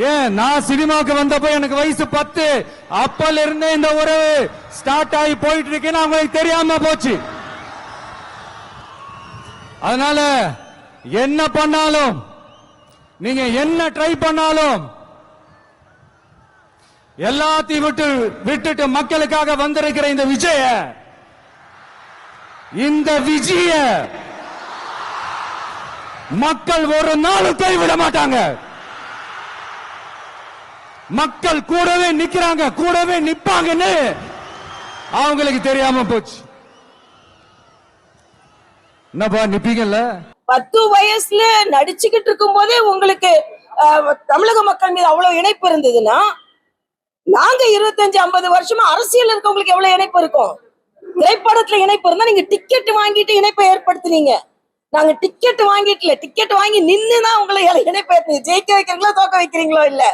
ஏன் நான் சினிமாவுக்கு வந்தப்போ எனக்கு வயசு 10. அப்பல இருந்தே இந்த உறவு ஸ்டார்ட் ஆகி போயிட்டு இருக்குன்னு அவங்களுக்கு தெரியாம போச்சு. அதனால என்ன பண்ணாலும், நீங்க என்ன ட்ரை பண்ணாலும், எல்லாத்தையும் விட்டுட்டு மக்களுக்காக வந்திருக்கிற இந்த விஜய மக்கள் ஒரு நாளும் கைவிட மாட்டாங்க. மக்கள் கூடவே நிக்கிறாங்க, கூடவே நிப்பாங்கன்னு அவங்களுக்கு தெரியாம போச்சு. என்னப்பா நிப்பீங்கல்ல? 10 வயசுல நடிச்சுக்கிட்டு இருக்கும் போதே உங்களுக்கு தமிழக மக்கள் மீது அவ்வளவு இணைப்பு இருந்ததுன்னா, நாங்க 25-50 வருஷமா அரசியல் இருக்கவங்களுக்கு எவ்வளவு இணைப்பு இருக்கும்? திரைப்படத்துல இணைப்பு இருந்தா நீங்க டிக்கெட் வாங்கிட்டு இணைப்பை ஏற்படுத்தினீங்க. நாங்க டிக்கெட் வாங்கிட்டு டிக்கெட் வாங்கி நின்னுதான் உங்களை இணைப்பு ஏற்படுத்தி. ஜெயிக்க வைக்கிறீங்களோ தோக்க வைக்கிறீங்களோ இல்ல,